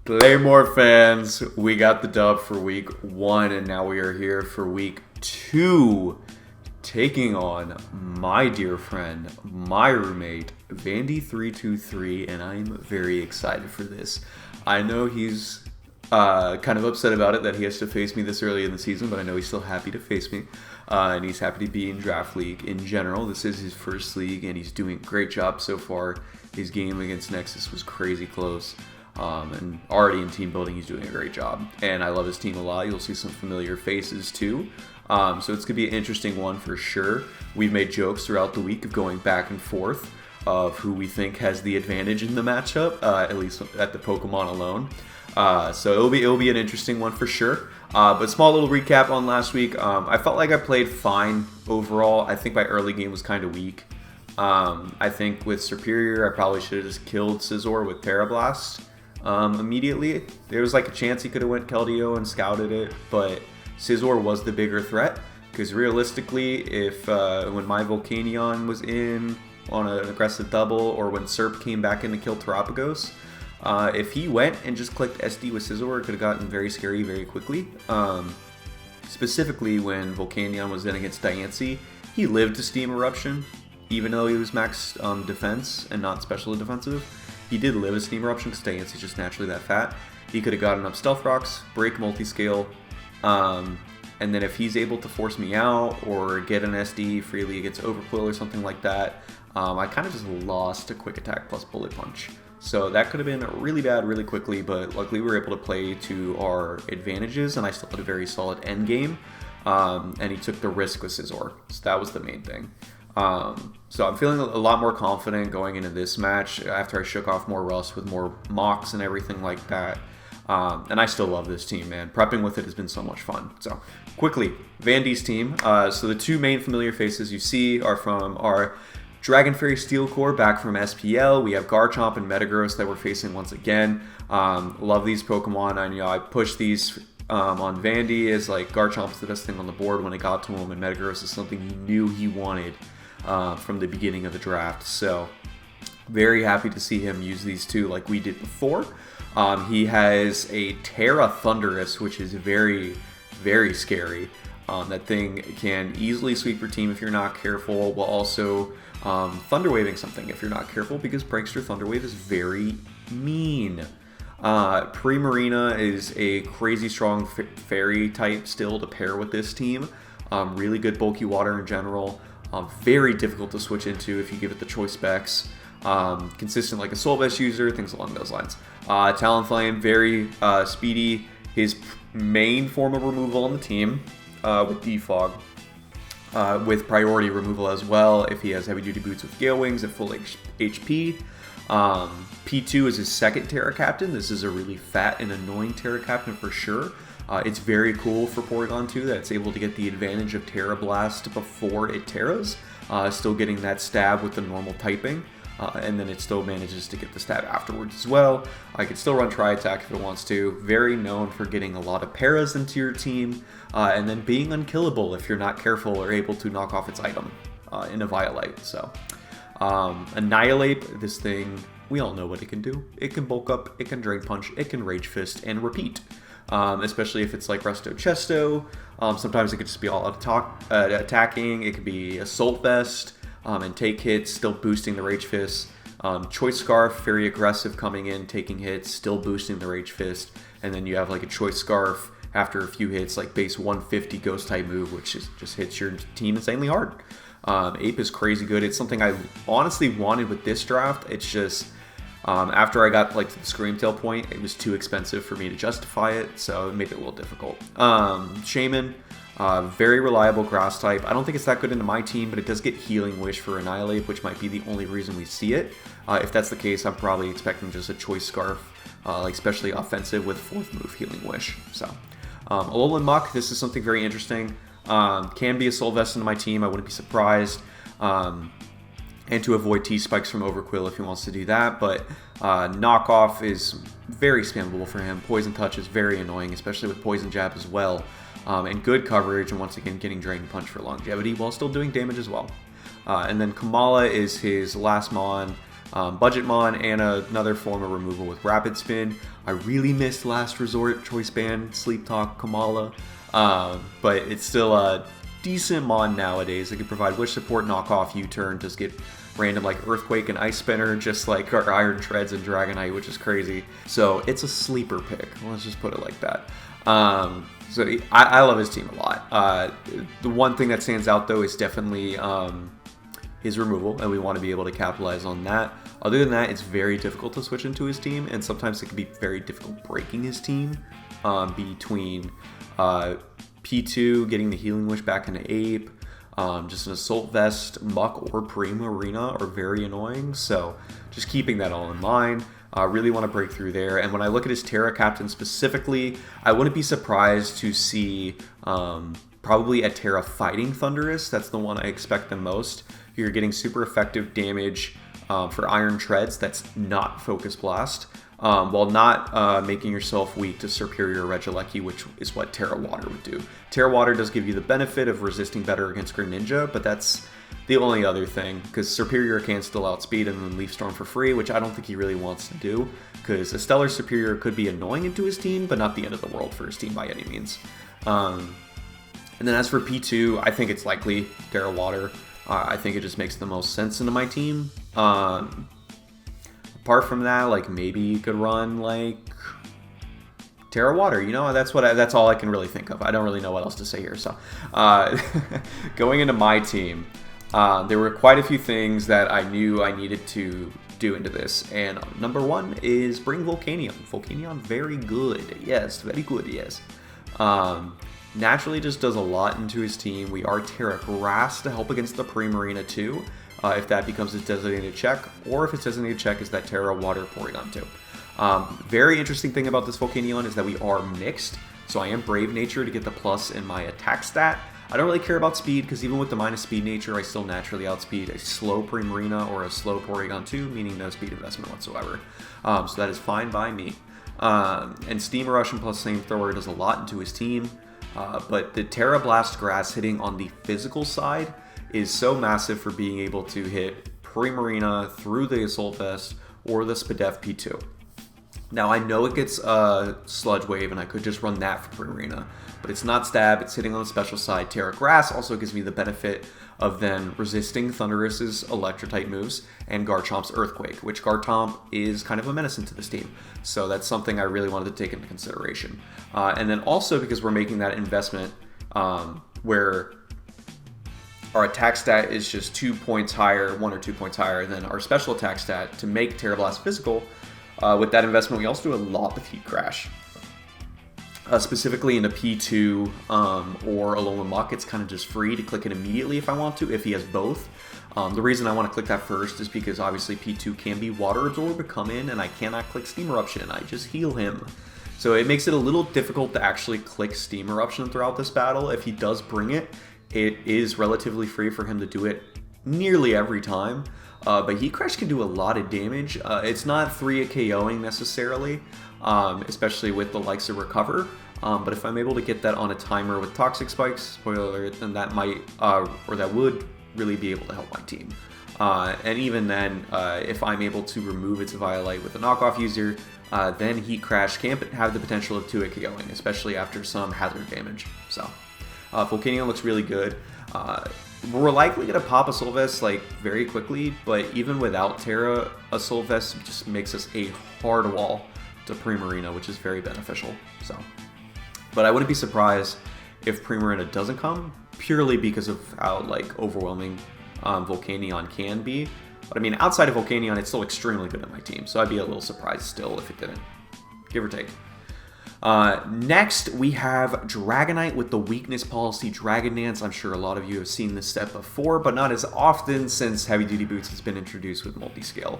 Claymore fans, we got the dub for week 1, and now we are here for week 2, taking on my dear friend, my roommate, Vandy323, and I'm very excited for this. I know he's kind of upset about it that he has to face me this early in the season, but I know he's still happy to face me, and he's happy to be in Draft League in general. This is his first league, and he's doing a great job so far. His game against Nexus was crazy close. And already in team building, he's doing a great job. And I love his team a lot. You'll see some familiar faces too. So it's going to be an interesting one for sure. We've made jokes throughout the week of going back and forth of who we think has the advantage in the matchup, at least at the Pokemon alone. So it'll be an interesting one for sure. But small little recap on last week. I felt like I played fine overall. I think my early game was kind of weak. I think with Superior, I probably should have just killed Scizor with Terra Blast. Immediately. There was like a chance he could have went Keldeo and scouted it, but Scizor was the bigger threat, because realistically, if when my Volcanion was in on an aggressive double, or when Serp came back in to kill Terapagos, if he went and just clicked SD with Scizor, it could have gotten very scary very quickly. Specifically when Volcanion was in against Diancie, he lived to Steam Eruption, even though he was max defense and not special defensive. He did live a Steam Eruption because Diancie's just naturally that fat. He could have gotten up Stealth Rocks, break multi-scale, and then if he's able to force me out or get an SD freely against Overquill or something like that, I kind of just lost a Quick Attack plus Bullet Punch. So that could have been really bad really quickly, but luckily we were able to play to our advantages, and I still had a very solid end game, and he took the risk with Scizor, so that was the main thing. So I'm feeling a lot more confident going into this match after I shook off more rust with more mocks and everything like that. And I still love this team, man. Prepping with it has been so much fun. So quickly, Vandy's team. So the two main familiar faces you see are from our Dragon Fairy Steel Core back from SPL. We have Garchomp and Metagross that we're facing once again. Love these Pokemon. I pushed these on Vandy as like Garchomp's the best thing on the board when it got to him, and Metagross is something he knew he wanted from the beginning of the draft. So very happy to see him use these two like we did before. He has a Terra Thundurus, which is very, very scary. That thing can easily sweep your team if you're not careful, while also Thunder Waving something if you're not careful, because Prankster Thunder Wave is very mean. Primarina is a crazy strong fairy type still to pair with this team. Really good bulky water in general. Very difficult to switch into if you give it the choice specs. Consistent like a Soul Vest user, things along those lines. Talonflame, very speedy. His main form of removal on the team with Defog. With priority removal as well if he has heavy duty boots with Gale Wings at full HP. P2 is his second Terra Captain. This is a really fat and annoying Terra Captain for sure. It's very cool for Porygon 2 that it's able to get the advantage of Terra Blast before it Terras, still getting that stab with the normal typing, and then it still manages to get the stab afterwards as well. I could still run Tri-Attack if it wants to. Very known for getting a lot of Paras into your team, and then being unkillable if you're not careful or able to knock off its item in a Violite. So, Annihilate, this thing, we all know what it can do. It can bulk up, it can Drain Punch, it can Rage Fist, and repeat. Especially if it's like Resto Chesto. Sometimes it could just be all attacking. It could be Assault Vest and take hits, still boosting the Rage Fist. Choice Scarf, very aggressive coming in, taking hits, still boosting the Rage Fist. And then you have like a Choice Scarf after a few hits, like base 150 Ghost type move, which just hits your team insanely hard. Ape is crazy good. It's something I honestly wanted with this draft. It's just after I got like to the Screamtail point, it was too expensive for me to justify it, so it made it a little difficult. Shaman, very reliable grass type. I don't think it's that good into my team, but it does get Healing Wish for Annihilate, which might be the only reason we see it. If that's the case, I'm probably expecting just a Choice Scarf, like especially offensive with 4th move Healing Wish. So, Alolan Muck, this is something very interesting. Can be a Soul Vest into my team, I wouldn't be surprised. And to avoid T-Spikes from Overquill if he wants to do that, but Knockoff is very spammable for him. Poison Touch is very annoying, especially with Poison Jab as well. And good coverage, and once again getting Drain Punch for longevity while still doing damage as well. And then Kamala is his last Mon, Budget Mon, and another form of removal with Rapid Spin. I really missed Last Resort, Choice Band, Sleep Talk, Kamala, but it's still a decent mod nowadays. It can provide wish support, knock off, U-turn, just get random like Earthquake and Ice Spinner, just like our Iron Treads and Dragonite, which is crazy. So it's a sleeper pick. Let's just put it like that. So I love his team a lot. The one thing that stands out though is definitely his removal, and we want to be able to capitalize on that. Other than that, it's very difficult to switch into his team, and sometimes it can be very difficult breaking his team between P2, getting the Healing Wish back into Ape, just an Assault Vest, Muck, or Primarina are very annoying, so just keeping that all in mind. Really want to break through there. And when I look at his Terra Captain specifically, I wouldn't be surprised to see probably a Terra Fighting Thunderous. That's the one I expect the most. You're getting super effective damage for Iron Treads that's not Focus Blast, while not making yourself weak to Superior Regieleki, which is what Terra Water would do. Terra Water does give you the benefit of resisting better against Greninja, but that's the only other thing, because Superior can still outspeed and then Leaf Storm for free, which I don't think he really wants to do, because a Stellar Superior could be annoying into his team, but not the end of the world for his team by any means. And then as for P2, I think it's likely Terra Water. I think it just makes the most sense into my team. Apart from that, like maybe you could run like Terra Water, you know, that's all I can really think of. I don't really know what else to say here. So going into my team, there were quite a few things that I knew I needed to do into this, and number one is bring Volcanion. Volcanion, very good. Yes, very good, yes. Naturally just does a lot into his team. We are Terra Grass to help against the Primarina too, if that becomes his designated check, or if his designated check is that Terra Water Porygon too. Very interesting thing about this Volcanion is that we are mixed, so I am Brave Nature to get the plus in my attack stat. I don't really care about speed, because even with the minus speed nature, I still naturally outspeed a slow Primarina or a slow Porygon 2, meaning no speed investment whatsoever. So that is fine by me. And Steam Rush and plus Flamethrower does a lot into his team. But the Terra Blast Grass hitting on the physical side is so massive for being able to hit Primarina through the Assault Vest or the Spadef P2. Now I know it gets Sludge Wave and I could just run that for Primarina, but it's not stab, it's hitting on the special side. Terra Grass also gives me the benefit of then resisting Thunderous's Electro-type moves and Garchomp's Earthquake, which Garchomp is kind of a menace into this team. So that's something I really wanted to take into consideration. And then also because we're making that investment where our attack stat is just 2 points higher, 1 or 2 points higher than our special attack stat to make Terra Blast physical. With that investment, we also do a lot with Heat Crash. Specifically in a P2 or Alolan Muck, it's kind of just free to click it immediately if I want to, if he has both. The reason I want to click that first is because obviously P2 can be Water Absorb, come in, and I cannot click Steam Eruption, I just heal him. So it makes it a little difficult to actually click Steam Eruption throughout this battle. If he does bring it, it is relatively free for him to do it nearly every time. But Heat Crash can do a lot of damage. It's not 3 KOing necessarily, especially with the likes of Recover. But if I'm able to get that on a timer with Toxic Spikes, spoiler alert, then that might, or that would really be able to help my team. And even then, if I'm able to remove its Violite with a knockoff user, then Heat Crash can have the potential of 2 KOing, especially after some hazard damage. So, Volcanion looks really good. We're likely going to pop Assault Vest like very quickly, but even without Terra, Assault Vest just makes us a hard wall to Primarina, which is very beneficial. So, but I wouldn't be surprised if Primarina doesn't come, purely because of how like overwhelming Volcanion can be. But I mean, outside of Volcanion, it's still extremely good in my team, so I'd be a little surprised still if it didn't, give or take. Next, we have Dragonite with the weakness policy Dragon Dance. I'm sure a lot of you have seen this step before, but not as often since Heavy Duty Boots has been introduced with multi-scale.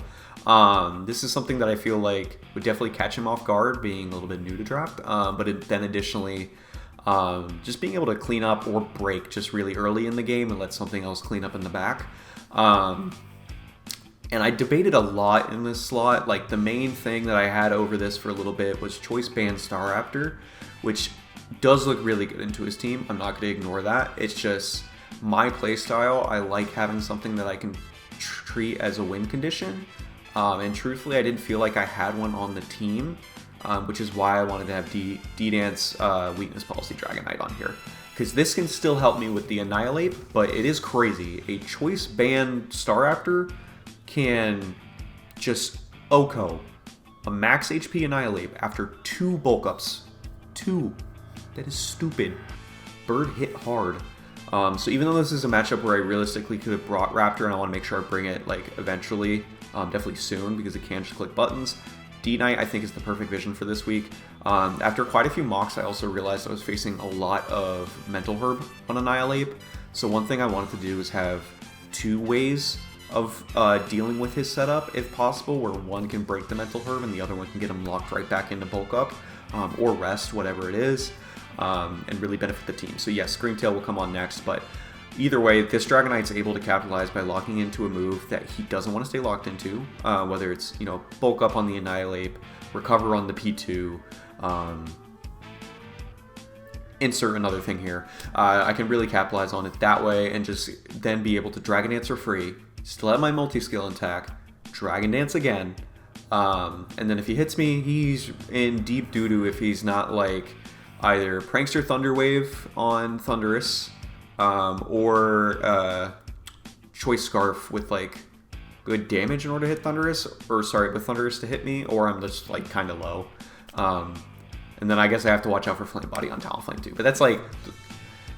This is something that I feel like would definitely catch him off guard, being a little bit new to draft, then additionally, just being able to clean up or break just really early in the game and let something else clean up in the back. And I debated a lot in this slot. Like, the main thing that I had over this for a little bit was Choice Band Staraptor, which does look really good into his team. I'm not going to ignore that. It's just my playstyle. I like having something that I can treat as a win condition. And truthfully, I didn't feel like I had one on the team which is why I wanted to have D-Dance Weakness Policy Dragon Knight on here. Because this can still help me with the Annihilate, but it is crazy. A choice banned Staraptor can just OHKO a max HP Annihilate after 2 bulk ups. 2. That is stupid. Bird hit hard. So even though this is a matchup where I realistically could have brought Raptor, and I want to make sure I bring it like eventually, definitely soon, because it can just click buttons, D-Knight I think is the perfect vision for this week. After quite a few mocks, I also realized I was facing a lot of Mental Herb on Annihilate. So one thing I wanted to do is have 2 ways of dealing with his setup, if possible, where one can break the Mental Herb and the other one can get him locked right back into bulk up, or rest, whatever it is. And really benefit the team. So yes, Screamtail will come on next, but either way, this Dragonite's able to capitalize by locking into a move that he doesn't want to stay locked into, whether it's, you know, bulk up on the Annihilate, recover on the P2, insert another thing here. I can really capitalize on it that way and just then be able to Dragon Dance for free, still have my multi-skill intact, Dragon Dance again, and then if he hits me, he's in deep doo-doo if he's not like either Prankster Thunderwave on Thundurus, or Choice Scarf with like good damage in order to hit Thundurus, or sorry, with Thundurus to hit me, or I'm just like kind of low. And then I guess I have to watch out for Flame Body on Talonflame too. But that's like,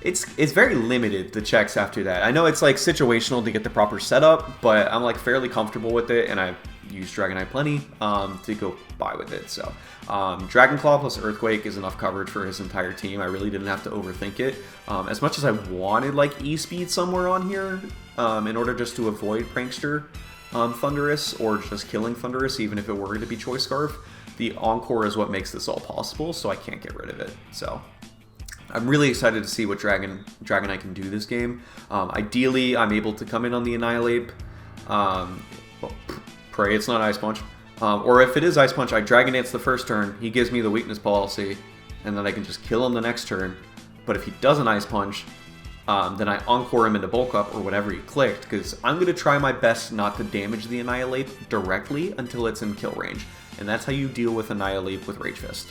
it's very limited, the checks after that. I know it's like situational to get the proper setup, but I'm like fairly comfortable with it, and I've used Dragonite plenty to go by with it. So Dragon Claw plus Earthquake is enough coverage for his entire team. I really didn't have to overthink it. As much as I wanted like E-Speed somewhere on here in order just to avoid Prankster Thundurus or just killing Thundurus, even if it were to be Choice Scarf, the Encore is what makes this all possible, so I can't get rid of it. So I'm really excited to see what Dragonite can do this game. Ideally, I'm able to come in on the Annihilate. Well, pray it's not Ice Punch. Or if it is Ice Punch, I Dragon Dance the first turn, he gives me the Weakness Policy, and then I can just kill him the next turn. But if he doesn't Ice Punch, then I Encore him into Bulk Up or whatever he clicked, because I'm going to try my best not to damage the Annihilate directly until it's in kill range. And that's how you deal with Annihilate with Rage Fist.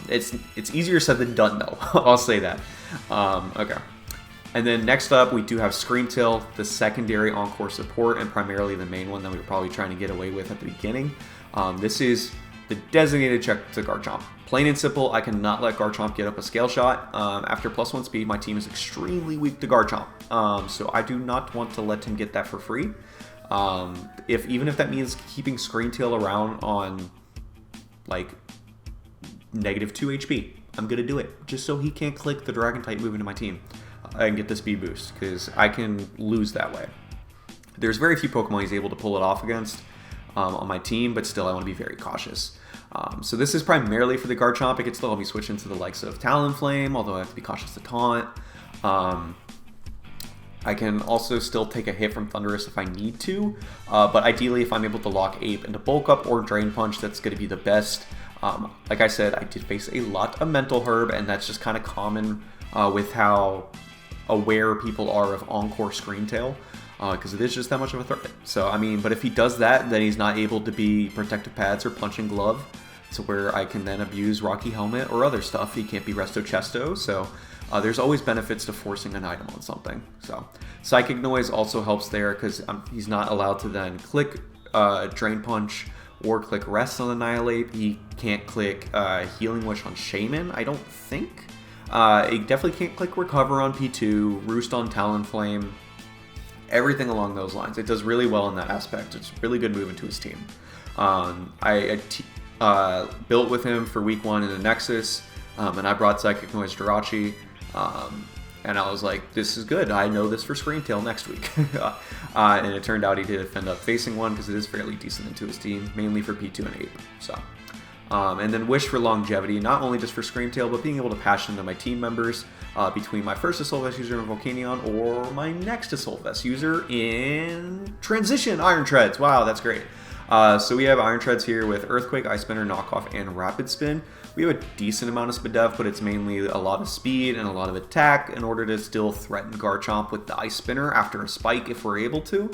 It's easier said than done, though. I'll say that. Okay. And then next up, we do have Screamtail, the secondary Encore support, and primarily the main one that we were probably trying to get away with at the beginning. This is the designated check to Garchomp. Plain and simple, I cannot let Garchomp get up a scale shot. After +1 speed, my team is extremely weak to Garchomp, so I do not want to let him get that for free. Even if that means keeping Screamtail around on like -2 HP, I'm gonna do it just so he can't click the Dragon type move into my team and get the speed boost, because I can lose that way. There's very few Pokemon he's able to pull it off against on my team, but still I want to be very cautious. So this is primarily for the Garchomp. It can still help me switch into the likes of Talonflame, although I have to be cautious to taunt. I can also still take a hit from Thundurus if I need to, but ideally if I'm able to lock Ape into Bulk Up or Drain Punch, that's going to be the best. Like I said, I did face a lot of Mental Herb, and that's just kind of common with how aware people are of Encore Screamtail, because it is just that much of a threat. So, I mean, but if he does that, then he's not able to be Protective Pads or Punching Glove, to where I can then abuse Rocky Helmet or other stuff. He can't be Resto Chesto, so there's always benefits to forcing an item on something. So Psychic Noise also helps there, because he's not allowed to then click Drain Punch or click Rest on Annihilate. He can't click Healing Wish on Shaman, I don't think. He definitely can't click Recover on P2, Roost on Talonflame, everything along those lines. It does really well in that aspect. It's a really good move into his team. I built with him for week 1 in the Nexus, and I brought Psychic Noise Jirachi, and I was like, this is good. I know this for Screamtail next week. And it turned out he did end up facing one, because it is fairly decent into his team, mainly for P2 and Ape. So, and then Wish for longevity, not only just for Screamtail, but being able to passion to my team members between my first Assault Vest user in Volcanion or my next Assault Vest user in Transition Iron Treads. Wow, that's great. So we have Iron Treads here with Earthquake, Ice Spinner, Knockoff, and Rapid Spin. We have a decent amount of speed def, but it's mainly a lot of speed and a lot of attack in order to still threaten Garchomp with the Ice Spinner after a spike if we're able to,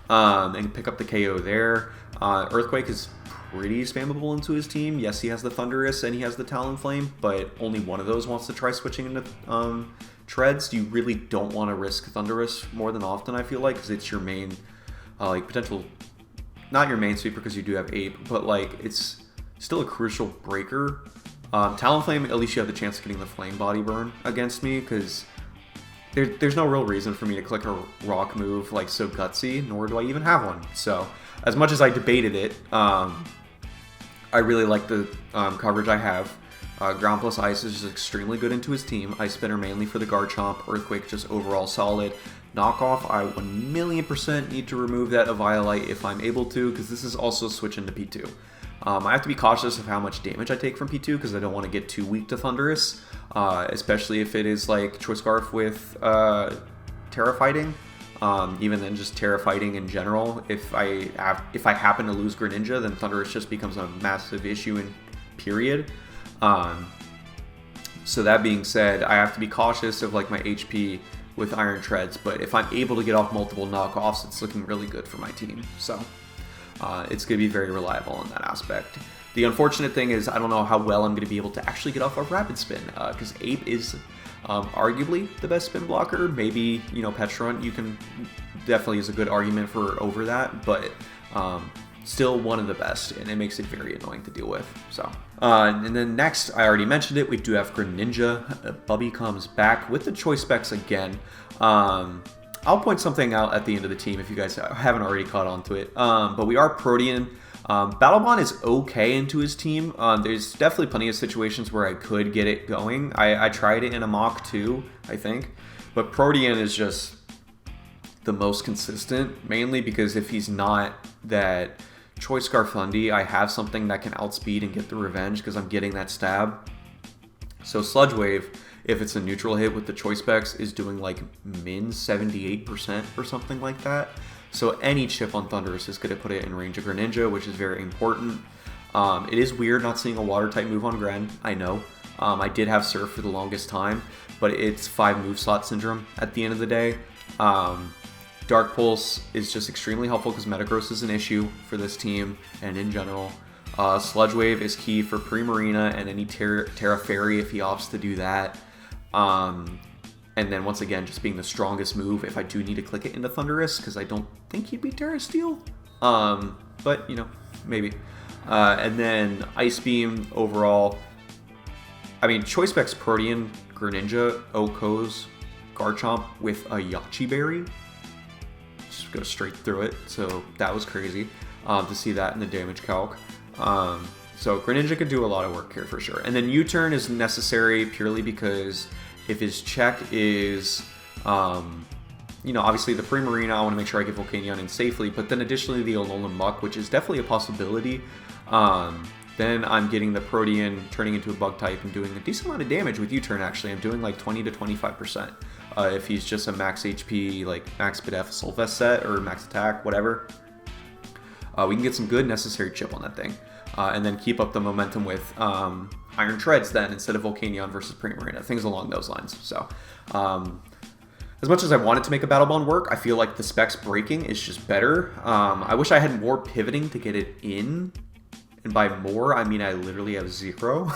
and pick up the KO there. Earthquake is pretty spammable into his team. Yes, he has the Thunderous and he has the Talonflame, but only one of those wants to try switching into Treads. You really don't want to risk Thunderous more than often, I feel like, because it's your main, like, potential, not your main sweeper because you do have Ape, but, like, it's still a crucial breaker. Talonflame, at least you have the chance of getting the Flame Body Burn against me, because there's no real reason for me to click a rock move like so gutsy, nor do I even have one. So, as much as I debated it, I really like the coverage I have. Ground plus Ice is just extremely good into his team. Ice Spinner mainly for the Garchomp. Earthquake just overall solid. Knockoff, I 1,000,000% need to remove that Eviolite if I'm able to, because this is also switch into P2. I have to be cautious of how much damage I take from P2 because I don't want to get too weak to Thunderous, especially if it is like Choice Scarf with Terra Fighting. Even then, just Terra Fighting in general. If I happen to lose Greninja, then Thunderous just becomes a massive issue in period. So that being said, I have to be cautious of like my HP with Iron Treads. But if I'm able to get off multiple knockoffs, it's looking really good for my team. So. It's going to be very reliable in that aspect. The unfortunate thing is I don't know how well I'm going to be able to actually get off a Rapid Spin, because Ape is arguably the best spin blocker. Maybe, you know, Petrunt you can definitely is a good argument for over that, but still one of the best, and it makes it very annoying to deal with. So, and then next, I already mentioned it, we do have Greninja. Bubby comes back with the choice specs again. I'll point something out at the end of the team if you guys haven't already caught on to it. But we are Protean. Battlebond is okay into his team. There's definitely plenty of situations where I could get it going. I tried it in a mock too, I think. But Protean is just the most consistent, mainly because if he's not that Choice Scarf Thundy, I have something that can outspeed and get the revenge because I'm getting that stab. So Sludge Wave, if it's a neutral hit with the choice specs, is doing like min 78% or something like that. So any chip on Thunderous is going to put it in range of Greninja, which is very important. It is weird not seeing a water type move on Gren, I know. I did have Surf for the longest time, but it's 5 move slot syndrome at the end of the day. Dark Pulse is just extremely helpful because Metagross is an issue for this team and in general. Sludge Wave is key for Primarina and any Terra Fairy if he opts to do that. And then once again, just being the strongest move if I do need to click it into Thunderous, because I don't think he'd be Terra Steel. But, you know, maybe. And then Ice Beam overall. I mean, Choice Specs Protean, Greninja, Okos, Garchomp with a Yachi Berry. Just go straight through it. So that was crazy to see that in the damage calc. So Greninja could do a lot of work here for sure. And then U-turn is necessary purely because if his check is, you know, obviously the Primarina, I want to make sure I get Volcanion in safely, but then additionally the Alolan Muck, which is definitely a possibility. Then I'm getting the Protean turning into a bug type and doing a decent amount of damage with U-turn actually. I'm doing like 20 to 25%. If he's just a max HP, like max Bidef Solvest set or max attack, whatever. We can get some good necessary chip on that thing. And then keep up the momentum with Iron Treads then instead of Volcanion versus Primarina, things along those lines. So, as much as I wanted to make a Battle Bond work, I feel like the specs breaking is just better. I wish I had more pivoting to get it in. And by more, I mean I literally have 0.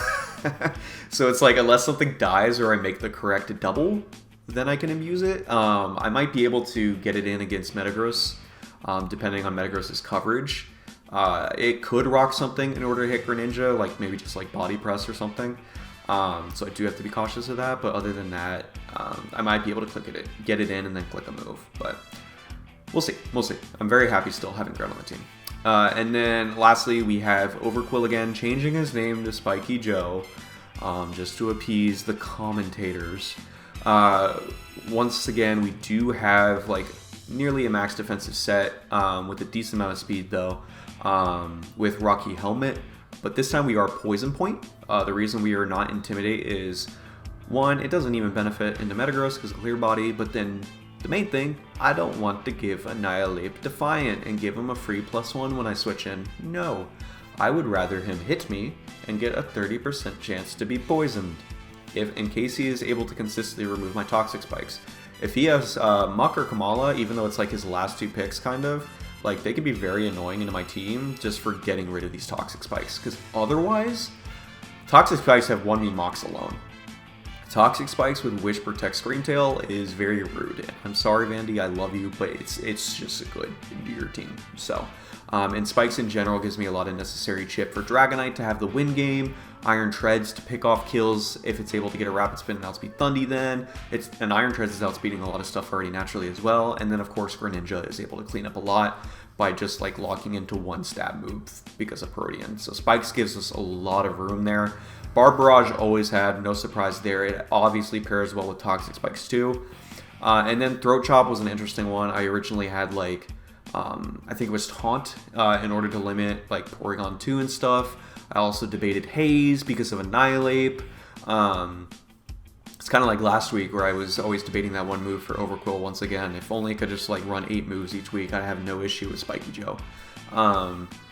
So it's like unless something dies or I make the correct double, then I can abuse it. I might be able to get it in against Metagross, depending on Metagross's coverage. It could rock something in order to hit Greninja, like maybe just like Body Press or something. So I do have to be cautious of that, but other than that, I might be able to get it in and then click a move, but we'll see. I'm very happy still having Gren on the team. And then lastly, we have Overquill again, changing his name to Spiky Joe, just to appease the commentators. Once again, we do have like nearly a max defensive set, with a decent amount of speed though, with Rocky Helmet. But this time we are Poison Point. The reason we are not Intimidate is, one, it doesn't even benefit into Metagross because of Clear Body, but then the main thing, I don't want to give Annihilate Defiant and give him a free +1 when I switch in. No, I would rather him hit me and get a 30% chance to be poisoned, in case he is able to consistently remove my Toxic Spikes. If he has Muck or Kamala, even though it's like his last 2 picks kind of, Like, they could be very annoying into my team just for getting rid of these Toxic Spikes. Because otherwise, Toxic Spikes have won me mocks alone. Toxic Spikes with Wish Protect Screamtail is very rude. I'm sorry, Vandy, I love you, but it's just a good into your team. So, and Spikes in general gives me a lot of necessary chip for Dragonite to have the win game, Iron Treads to pick off kills if it's able to get a Rapid Spin and outspeed Thundy then. And Iron Treads is outspeeding a lot of stuff already naturally as well. And then, of course, Greninja is able to clean up a lot by just like locking into one stab move because of Protean. So Spikes gives us a lot of room there. Barb Barrage always had, no surprise there. It obviously pairs well with Toxic Spikes too. And then Throat Chop was an interesting one. I originally had like, I think it was Taunt in order to limit like Porygon 2 and stuff. I also debated Haze because of Annihilate. It's kind of like last week where I was always debating that one move for Overquill once again. If only I could just like run 8 moves each week, I'd have no issue with Spiky Joe.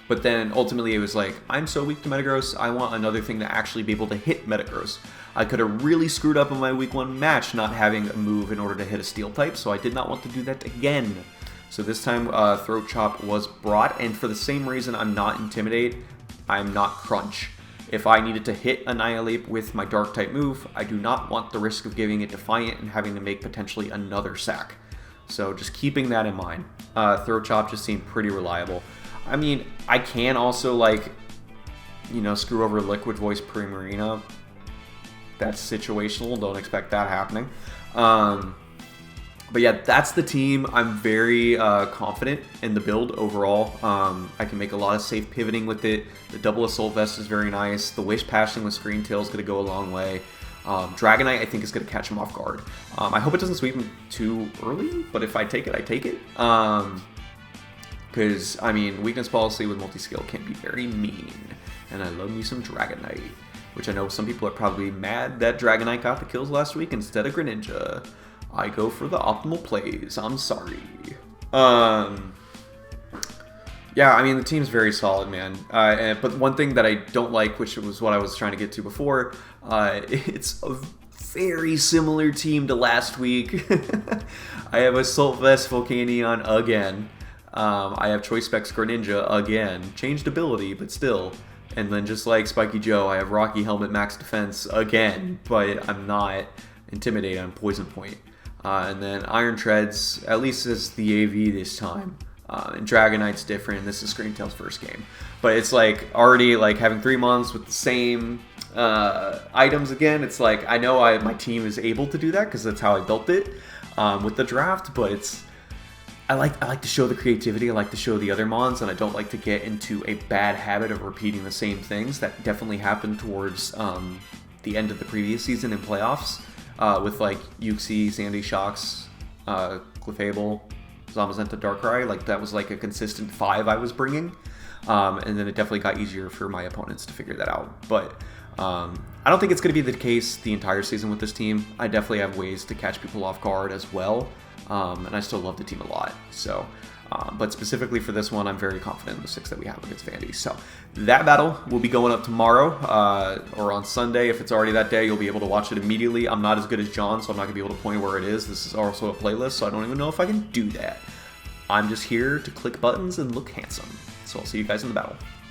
But then ultimately it was like, I'm so weak to Metagross, I want another thing to actually be able to hit Metagross. I could have really screwed up in my week 1 match not having a move in order to hit a Steel type, so I did not want to do that again. So this time Throat Chop was brought, and for the same reason I'm not Intimidate, I'm not Crunch. If I needed to hit Annihilate with my Dark type move, I do not want the risk of giving it Defiant and having to make potentially another sack. So just keeping that in mind. Throat Chop just seemed pretty reliable. I mean, I can also, like, you know, screw over Liquid Voice Primarina. That's situational. Don't expect that happening. But yeah, that's the team. I'm very confident in the build overall. I can make a lot of safe pivoting with it. The double Assault Vest is very nice. The Wish Passing with Screamtail is going to go a long way. Dragonite, I think, is going to catch him off guard. I hope it doesn't sweep him too early, but if I take it, I take it. Because, I mean, weakness policy with multi-skill can be very mean. And I love me some Dragonite. Which I know some people are probably mad that Dragonite got the kills last week instead of Greninja. I go for the optimal plays. I'm sorry. Yeah, I mean, the team's very solid, man. But one thing that I don't like, which was what I was trying to get to before, it's a very similar team to last week. I have Assault Vest Volcanion again. I have Choice Specs Greninja again. Changed ability, but still. And then just like Spiky Joe, I have Rocky Helmet Max Defense again, but I'm not Intimidate on Poison Point. And then Iron Treads, at least as the AV this time. And Dragonite's different, and this is Screamtail's first game. But it's like already like having 3 months with the same items again. It's like, I know my team is able to do that because that's how I built it with the draft, but it's I like to show the creativity, I like to show the other mons, and I don't like to get into a bad habit of repeating the same things. That definitely happened towards the end of the previous season in playoffs with like Uxie, Sandy Shocks, Clefable, Zamazenta, Darkrai. Like that was like a consistent 5 I was bringing, and then it definitely got easier for my opponents to figure that out. But I don't think it's going to be the case the entire season with this team. I definitely have ways to catch people off guard as well. And I still love the team a lot. So, but specifically for this one, I'm very confident in the 6 that we have against Vandy. So that battle will be going up tomorrow or on Sunday. If it's already that day, you'll be able to watch it immediately. I'm not as good as John, so I'm not going to be able to point where it is. This is also a playlist, so I don't even know if I can do that. I'm just here to click buttons and look handsome. So I'll see you guys in the battle.